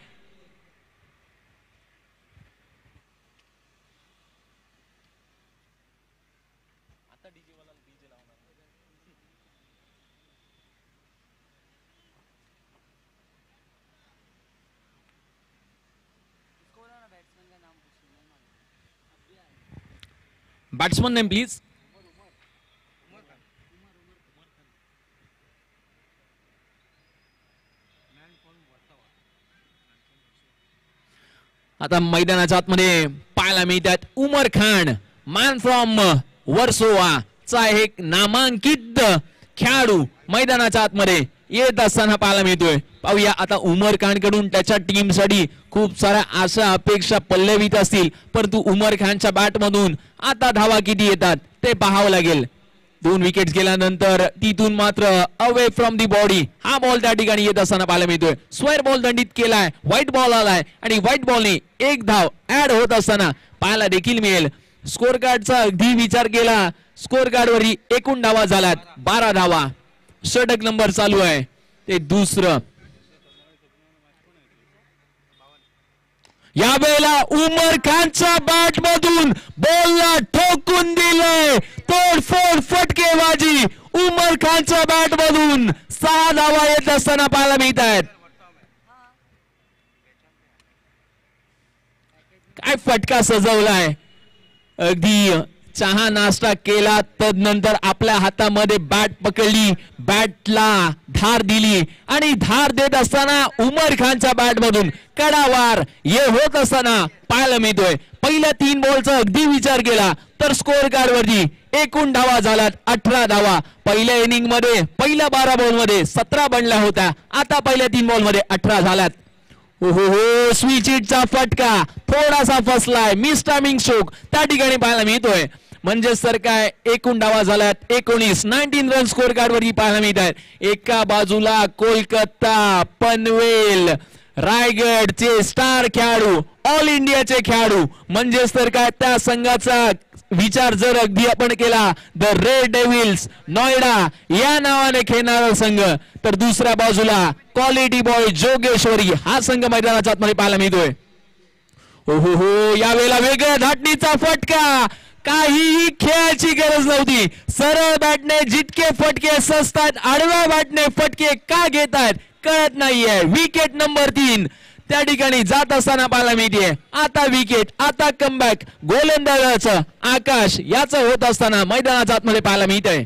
Batsman name please. आता मैदानाच्या आतमध्ये पाहायला मिळतात उमर खान, मॅन फ्रॉम वर्सोवा चा एक नामांकित खेळाडू मैदानाच्या आतमध्ये येत असताना पाहायला मिळतोय. पाहूया आता उमर खान कडून त्याच्या टीम साठी खूप साऱ्या आशा अपेक्षा पल्लवीत असतील, परंतु उमर खानच्या बॅट मधून आता धावा किती येतात ते पाहावं लागेल. 2 विकेट गेल्यानंतर तिथून मात्र अवे फ्रॉम दी बॉडी हा बॉल त्या ठिकाणी येत असताना पाहायला मिळतोय. स्क्वेअर बॉल दंडित केलाय, व्हाईट बॉल आलाय आणि व्हाईट बॉलने 1 धाव ऍड होत असताना पाहायला देखील मिळेल. स्कोर कार्डचा अगदी विचार केला, स्कोर कार्डवरही एकूण धावा झाल्यात 12 धावा. षटक नंबर चालू आहे ते दुसरं. या वेळेला उमर खानच्या बॅट मधून बॉलला ठोकून दिलंय. तोडफोड फटकेबाजी उमर खानच्या बॅट मधून 6 धावा येत असताना पाहायला मिळत आहेत. काय फटका सजवलाय, अगदी चहा नाश्ता केला, तदनंतर आपल्या हातामध्ये बॅट पकडली, बॅटला धार दिली आणि धार देत असताना उमर खानच्या बॅट मधून कडावार हे होत असताना पाहायला मिळतोय. पहिल्या 3 बॉलचा अगदी विचार केला तर स्कोअर कार्ड वरती एकूण धावा झाल्यात 18 धावा. पहिल्या इनिंग मध्ये पहिल्या 12 बॉल मध्ये 17 बनल्या होत्या, आता पहिल्या 3 बॉल मध्ये 18 झाल्यात. हो स्विच हिटचा फटका थोडासा फसलाय, मिस टायमिंग स्ट्रोक त्या ठिकाणी पाहायला मिळतोय. म्हणजेच तर काय एकूण धावा झाल्यात 19 रन स्कोअर कार्ड वरती पाहायला मिळत आहेत. एका बाजूला कोलकाता, पनवेल, रायगडचे स्टार खेळाडू, ऑल इंडियाचे खेळाडू, म्हणजेच तर काय त्या संघाचा विचार जर अगदी आपण केला द रेड डेव्हिल्स नोएडा या नावाने खेळणारा संघ, तर दुसऱ्या बाजूला क्वालिटी बॉय जोगेश्वरी हा संघ मैदानाच्या आतमध्ये पाहायला मिळतोय. हो यावेळेला वेगळ्या धाटणीचा फटका, काहीही खेळाची गरज नव्हती. सरळ बॅटने जितके फटके सजतात, आडव्या बॅटने फटके का घेतात कळत नाहीये. विकेट नंबर 3 त्या ठिकाणी जात असताना पाहायला मिळते. आता विकेट, आता कमबॅक गोलंदाजाचं आकाश याचं होत असताना मैदानाच्या आतमध्ये पाहायला मिळतंय.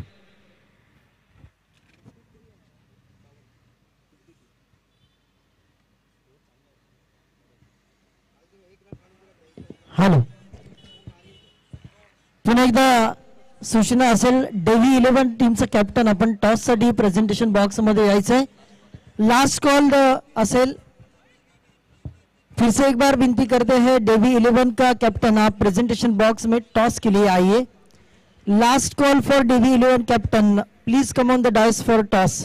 हॅलो, पुन्हा एकदा सूचना असेल, डेव्ही 11 टीमचा कॅप्टन आपण टॉस साठी प्रेझेंटेशन बॉक्स मध्ये यायचंय. लास्ट कॉल असेल, फिर से एक बार विनती करते हैं, डेव्ही 11 का कैप्टन आप प्रेजेंटेशन बॉक्स में टॉस के लिए आइए. Last call for Dewey 11 captain, please come on the dice for toss.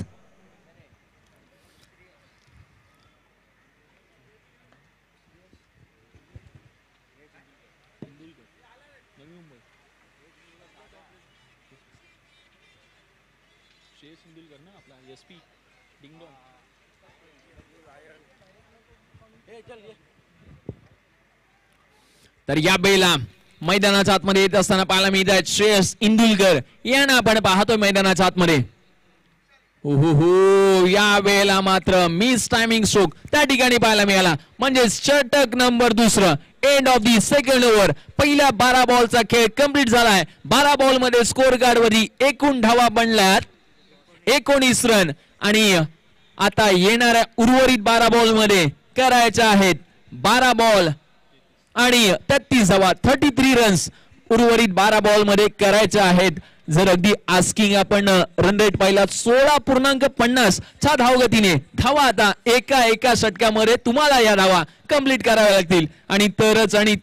तर या बेला मैदानाच्या आतमध्ये येत असताना पाहायला मिळत आहेत श्रेयस इंदुलकर यांना आपण पाहतोय मैदानाच्या आतमध्ये. हो या वेळेला मात्र मिस टायमिंग स्ट्रोक त्या ठिकाणी पाहायला मिळाला. म्हणजे षटक number 2, end of the second over. पहिल्या 12 बॉलचा खेळ कंप्लीट झालाय. 12 बॉल मध्ये स्कोअर कार्ड वरती एकूण धावा बनल्यात 19 रन आणि आता येणाऱ्या उर्वरित 12 बॉल मध्ये करायच्या आहेत 12 बॉल आणि 33 धावा, 33 रन्स उर्वरित 12 बॉल मध्ये करायचे आहेत. जर अगदी आस्किंग आपण रन रेट पाहिला 16.50 च्या धावगतीने धावा आता एका षटकामध्ये तुम्हाला या धावा कंप्लीट कराव्या लागतील आणि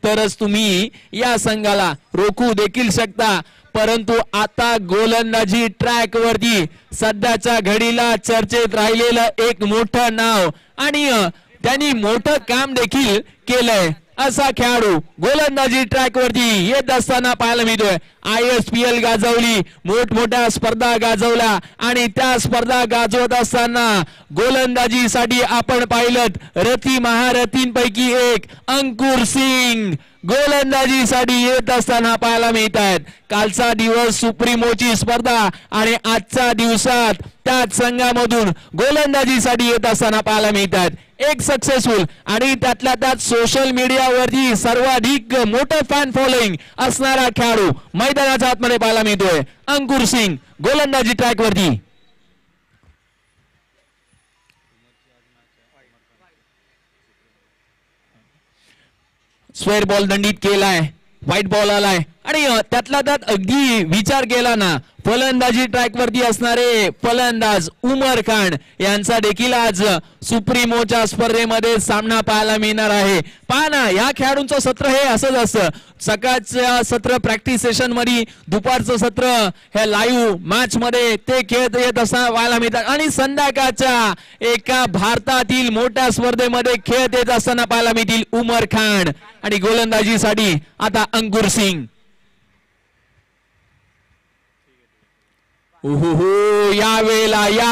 तरच तुम्ही या संघाला रोखू देखील शकता. परंतु आता गोलंदाजी ट्रॅक वरती सध्याच्या घडीला चर्चेत राहिलेलं एक मोठं नाव आणि त्यांनी मोठं काम देखील केलंय असा खेळाडू गोलंदाजी ट्रॅक वरती येत असताना पाहायला मिळतोय. ISPL गाजवली, मोठमोठ्या स्पर्धा गाजवल्या आणि त्या स्पर्धा गाजवत असताना गोलंदाजीसाठी आपण पाहिलं रथी महारथींपैकी एक अंकुर सिंग गोलंदाजीसाठी येत असताना पाहायला मिळत आहेत. कालचा दिवस सुप्रीमोची स्पर्धा आणि आजच्या दिवसात त्याच संघामधून गोलंदाजीसाठी येत असताना पाहायला मिळतात. एक सक्सेसफुल आणि त्यातल्या त्यात सोशल मीडियावरती सर्वाधिक मोठं फॅन फॉलोइंग असणारा खेळाडू मैदानाच्या आतमध्ये पाहायला मिळतोय अंकुर सिंग गोलंदाजी ट्रॅक वरती. स्क्वेअर बॉल दंडित केलाय, व्हाईट बॉल आलाय आणि त्यातला त्यात अगदी विचार केला ना फलंदाजी ट्रॅक वरती असणारे फलंदाज उमर खान यांचा देखील आज सुप्रीमोच्या स्पर्धेमध्ये सामना पाहायला मिळणार आहे. पहा ना या खेळाडूंचं सत्र हे असंच असतं. सकाळचं सत्र प्रॅक्टिस सेशन मध्ये, दुपारचं सत्र हे लाईव्ह मॅच मध्ये ते खेळत येत असताना पाहायला मिळतात आणि संध्याकाळच्या एका भारतातील मोठ्या स्पर्धेमध्ये खेळत येत असताना पाहायला मिळतील उमर खान आणि गोलंदाजीसाठी आता अंकुर सिंग. या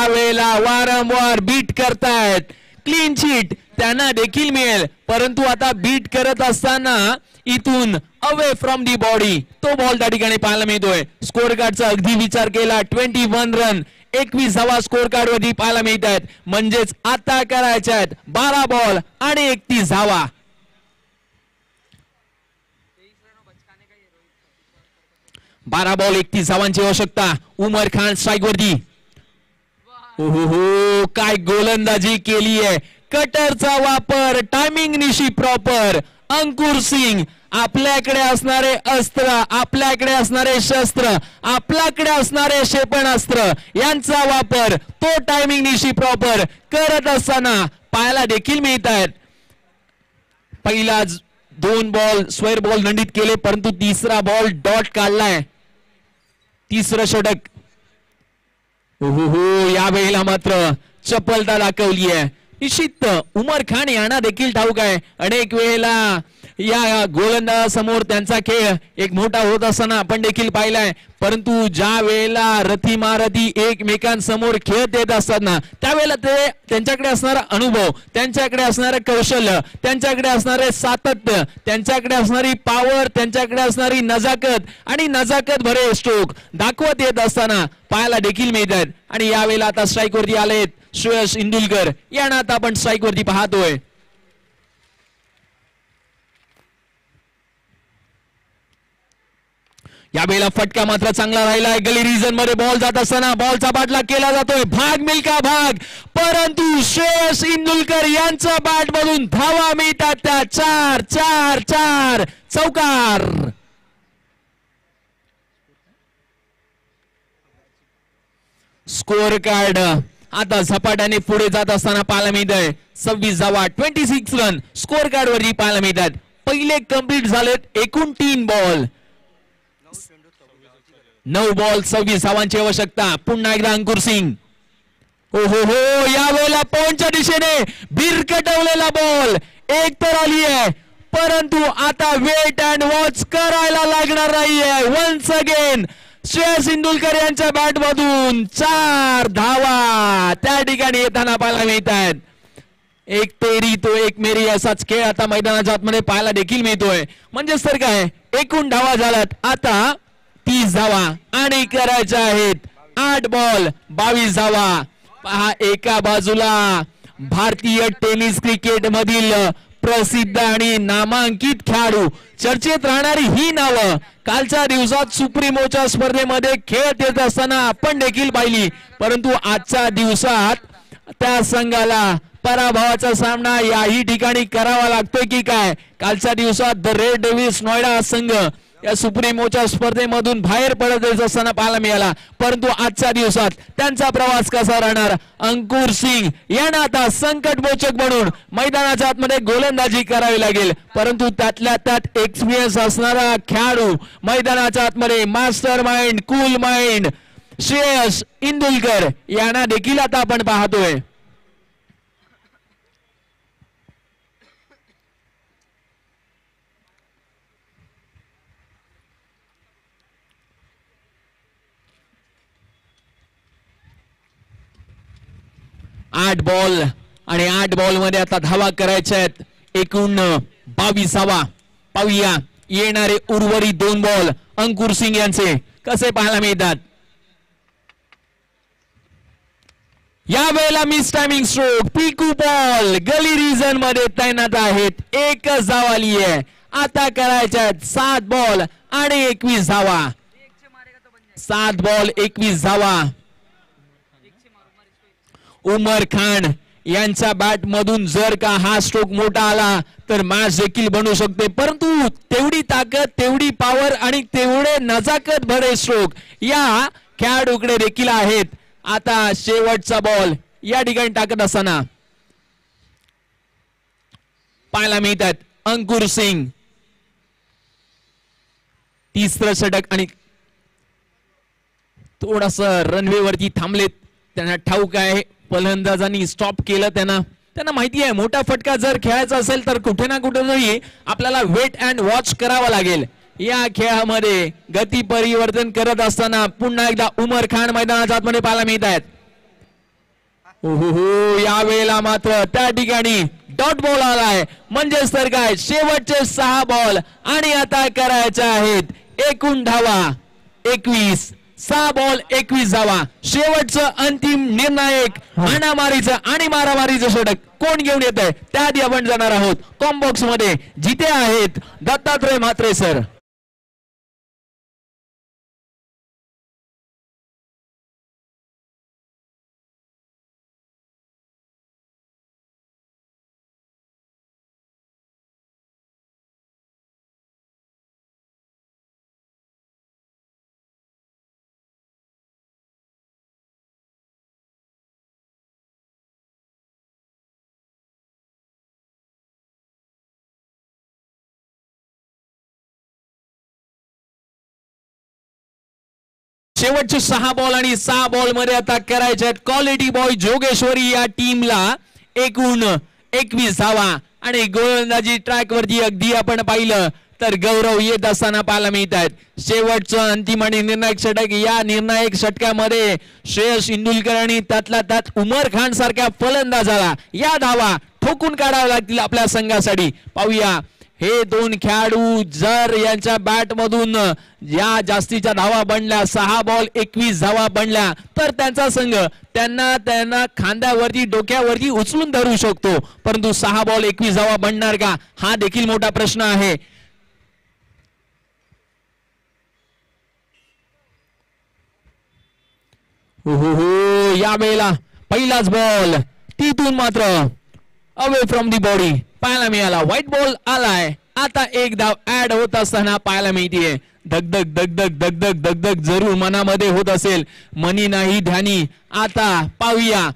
वेळेला वारंवार बीट करतायत. क्लीन शीट त्यांना देखील मिळेल, परंतु आता बीट करत असताना इथून अवे फ्रॉम दी बॉडी तो बॉल त्या ठिकाणी पाहायला मिळतोय. स्कोअर कार्डचा अगदी विचार केला 21 रन 21 धावा स्कोअर कार्ड वरती पाहायला मिळत आहेत. म्हणजेच आता करायच्या आहेत 12 बॉल आणि 31 धावा. 12 बॉल 31 धावांची आवश्यकता. उमर खान स्ट्राईक वरती. हो काय गोलंदाजी केली आहे. कटरचा वापर टायमिंग निशी प्रॉपर. अंकुर सिंग आपल्याकडे असणारे अस्त्र, आपल्याकडे असणारे शस्त्र, आपल्याकडे असणारे क्षेपणास्त्र यांचा वापर तो टायमिंग निशी प्रॉपर करत असताना पाहायला देखील मिळत आहेत. पहिला 2 बॉल स्क्वेअर बॉल दंडित केले, परंतु तिसरा बॉल डॉट काढलाय. तिसरं षटक. हो या वेळेला मात्र चपलता दाखवली आहे. निश्चित उमर खान यांना देखील ठाऊक आहे अनेक वेळेला या गोलंदाजासमोर त्यांचा खेळ एक मोठा होत असताना आपण देखील पाहिलाय. परंतु ज्या वेळेला रथी महारथी एकमेकांसमोर खेळत येत असतात ना, त्यावेळेला ते त्यांच्याकडे असणारा अनुभव, त्यांच्याकडे असणारं कौशल्य, त्यांच्याकडे असणारे सातत्य, त्यांच्याकडे असणारी पॉवर, त्यांच्याकडे असणारी नजाकत आणि नजाकत भरे स्ट्रोक दाखवत येत असताना पाहायला देखील मिळत आहेत. आणि यावेळेला आता स्ट्राईक वरती आलेत श्रेयस इंदुलकर यांना आता आपण स्ट्राईक वरती पाहतोय. यावेळेला फटका मात्र चांगला राहिलाय. गली रिजन मध्ये बॉल जात असताना बॉलचा बाटला केला जातोय. भाग मिल्का भाग, परंतु श्रेयस इंदुलकर यांच्या बॅट मधून धावा मिळतात त्या 4 4 4 चौकार. स्कोअर कार्ड आता झपाट्याने पुढे जात असताना पाहायला मिळत आहे. 26 धावा 26 रन स्कोअर कार्ड वरती पाहायला मिळतात. पहिले कंप्लीट झालेत एकूण 3 बॉल. 9 बॉल 26 धावांची आवश्यकता. पुन्हा एकदा अंकुर सिंग. हो यावेळेला पॉइंटच्या दिशेने भिरकटवलेला बॉल एक तर आली आहे, परंतु आता वेट अँड वॉच करायला लागणार नाहीये. वन्स अगेन श्रेयस इंदुलकर यांच्या बॅट मधून 4 धावा त्या ठिकाणी येताना पाहायला मिळत आहेत. एक तेरी तो एक मेरी असाच खेळ आता मैदानाच्या आतमध्ये पाहायला देखील मिळतोय. म्हणजेच तर काय एकूण धावा झाल्यात आता 30 धावा आणि करायच्या आहेत 8 बॉल 22 धावा. पहा एका बाजूला भारतीय टेनिस क्रिकेट मधील प्रसिद्ध आणि नामांकित खेळाडू, चर्चेत राहणारी ही नावं कालच्या दिवसात सुप्रीमोच्या स्पर्धेमध्ये खेळत येत असताना आपण देखील पाहिली, परंतु आजच्या दिवसात त्या संघाला पराभवाचा सामना याही ठिकाणी करावा लागतोय की काय. कालच्या दिवसात द रेड डेव्हिल्स नोएडा संघ या सुप्रीमोच्या स्पर्धेमधून बाहेर पडत येत असताना पाहायला मिळाला, परंतु आजच्या दिवसात त्यांचा प्रवास कसा राहणार. अंकुर सिंग यांना आता संकटमोचक बनून मैदानाच्या आतमध्ये गोलंदाजी करावी लागेल, परंतु त्यातल्या त्यात एक्सपिरियन्स असणारा खेळाडू मैदानाच्या आतमध्ये master mind cool mind Shreyas Indulkar यांना देखील आता आपण पाहतोय. आठ बॉल आणि 8 बॉल मध्ये आता धावा करायच्या आहेत. एकूण 22 धावा. पाहूया येणारे उर्वरित 2 बॉल अंकुर सिंग यांचे कसे पाहायला मिळतात. या वेळेला मिस टायमिंग स्ट्रोक पिकू बॉल गली रिजन मध्ये तैनात आहेत. एकच धाव आली आहे. आता करायच्या आहेत 7 बॉल आणि 21 धावा. 7 बॉल 21 धावा. उमर खान यांच्या बॅट मधून जर का हा स्ट्रोक मोठा आला तर मॅच देखील बनू शकते, परंतु तेवढी ताकद, तेवढी पॉवर आणि तेवढे नजाकत भरे स्ट्रोक या खेळाडूकडे देखील आहेत. आता शेवटचा बॉल या ठिकाणी टाकत असताना पाहायला मिळतात अंकुर सिंग. तिसरं षटक आणि थोडस रनवे वरती थांबलेत. त्यांना ठाऊक आहे फलंदाजांनी स्टॉप केलं. त्यांना माहिती आहे मोठा फटका जर खेळायचा असेल तर कुठे ना कुठे तरी आपल्याला वेट अँड वॉच करावा लागेल. या खेळामध्ये गती परिवर्तन करत असताना पुन्हा एकदा उमर खान मैदानाच्या आतमध्ये पाहायला मिळत आहेत. या वेळेला मात्र त्या ठिकाणी डॉट बॉल आलाय. म्हणजेच तर काय शेवटचे 6 बॉल आणि आता करायचे आहेत एकूण धावा 21. 6 बॉल 21 धावा. शेवटचं अंतिम निर्णायक हाणामारीचं आणि मारामारीचं षटक कोण घेऊन येत आहे त्याआधी आपण जाणार आहोत कॉम्बॉक्स मध्ये, जिथे आहेत दत्तात्रय म्हात्रे सर. शेवटचे 6 बॉल आणि 6 बॉल मध्ये आता करायचे आहेत क्वालिटी बॉय जोगेश्वरी या टीमला एकूण 21 धावा आणि गोलंदाजी ट्रॅक वरती अगदी आपण पाहिलं तर गौरव येत असताना पाहायला मिळत आहेत. शेवटचं अंतिम आणि निर्णायक षटक. या निर्णायक षटकामध्ये श्रेयस इंदुलकर आणि त्यातला त्यात उमर खान सारख्या फलंदाजाला या धावा ठोकून काढाव्या लागतील आपल्या संघासाठी. पाहूया हे 2 खेळाडू जर यांच्या बॅट मधून या जास्तीच्या धावा बनल्या 6 बॉल 21 धावा बनल्या तर त्यांचा संघ त्यांना खांद्यावरती डोक्यावरती उचलून धरू शकतो. परंतु 6 बॉल 21 धावा बनणार का हा देखील मोठा प्रश्न आहे. या वेळेला पहिलाच बॉल तिथून मात्र अवे फ्रॉम दी बॉडी पाहायला मिळाला. व्हाईट बॉल आलाय. आता एक धाव ऍड होत असताना पाहायला मिळते. धगधग धगधग धगधग धगधग जरूर मनामध्ये होत असेल. मनी नाही ध्यानी. आता पाहूया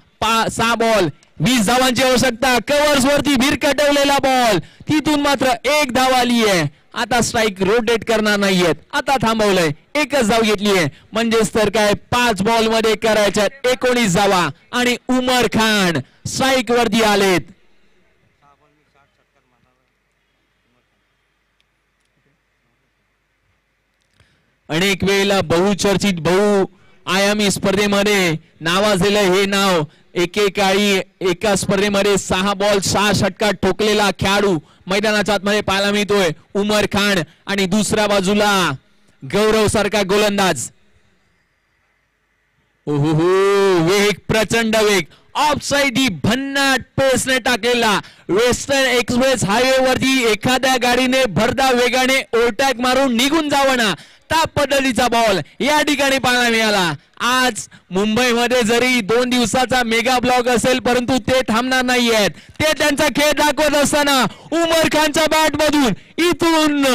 6 बॉल 20 धावांची आवश्यकता. कव्हर्स वरती भिरकटवलेला बॉल तिथून मात्र एक धाव आली आहे. आता स्ट्राईक रोटेट करणार नाहीयेत. आता थांबवलंय. एकच धाव घेतली आहे म्हणजेच तर काय 5 बॉल मध्ये करायच्या 19 धावा आणि उमर खान स्ट्राईक वरती आलेत. अनेक वेळेला बहुचर्चित बहु आयामी स्पर्धेमध्ये नावाजलेलं हे नाव एकेकाळी एका स्पर्धेमध्ये 6 बॉल 6 षटकार ठोकलेला खेळाडू मैदानाच्या आतमध्ये पाहायला मिळतोय उमर खान आणि दुसऱ्या बाजूला गौरव सारखा गोलंदाज. वेग प्रचंड वेग ऑफसाइड ही भन्नाट पेसने टाकलेला. वेस्टर्न एक्सप्रेस हायवे वरती एखाद्या गाडीने भरधाव वेगाने ओव्हरटेक मारून निघून जावं ना त्या पद्धतीचा बॉल या ठिकाणी पाहायला मिळाला. आज मुंबईमध्ये जरी 2 दिवसाचा मेगा ब्लॉक असेल परंतु ते थांबणार नाहीयेत. ते त्यांचा खेळ दाखवत असताना उमर खानच्या बॅट मधून इथून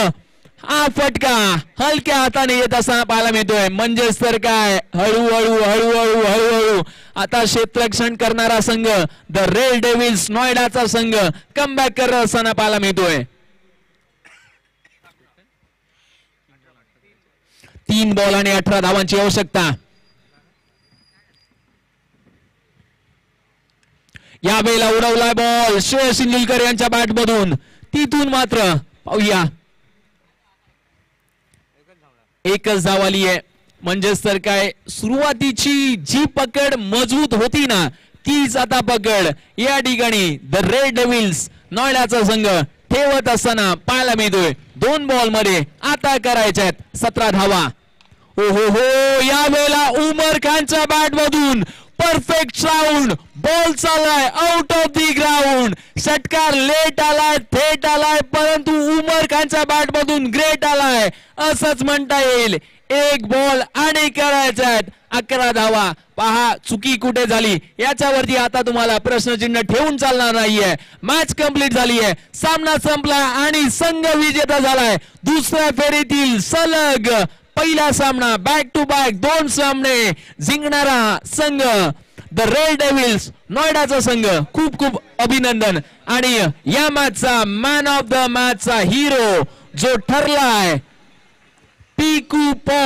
हा फटका हलक्या हाताने येत असताना पाहायला मिळतोय. म्हणजेच तर काय हळूहळू हळूहळू हळूहळू आता क्षेत्ररक्षण करणारा संघ द रेड डेव्हिल्स नोएडाचा संघ कमबॅक करत असताना पाहायला मिळतोय. 3 बॉल आणि 18 धावांची आवश्यकता. या वेळेला उडवलाय बॉल श्रेयस इंदुलकर यांच्या बॅट मधून तिथून मात्र पाहूया एकच धाव आली आहे. म्हणजेच तर काय सुरुवातीची जी पकड मजबूत होती ना तीच आता पकड या ठिकाणी द रेड डेव्हिल्स नोएडाचा संघ ठेवत असताना पाहायला मिळतोय. 2 बॉल मध्ये आता करायच्या 17 धावा. या वेळेला उमर खानच्या बॅट मधून परफेक्ट राऊंड बॉल चाललाय आउट ऑफ दी ग्राउंड. षटकार लेट आलाय थेट आलाय परंतु उमर खानच्या बॅट मधून ग्रेट आलाय असंच म्हणता येईल. 1 बॉल आणि करायच्यात 11 धावा. पहा चुकी कुठे झाली याच्यावरती आता तुम्हाला प्रश्नचिन्ह ठेवून चालणार नाहीये. मॅच कंप्लीट झाली आहे. सामना संपला आणि संघ विजेता झालाय. दुसऱ्या फेरीतील सलग पहिला सामना बॅक टू बॅक 2 सामने जिंकणारा संघ द रेड डेव्हिल्स नोएडाचा संघ. खूप खूप अभिनंदन. आणि या मॅचचा मॅन ऑफ द मॅचचा हिरो जो ठरलाय पिकू पॉल.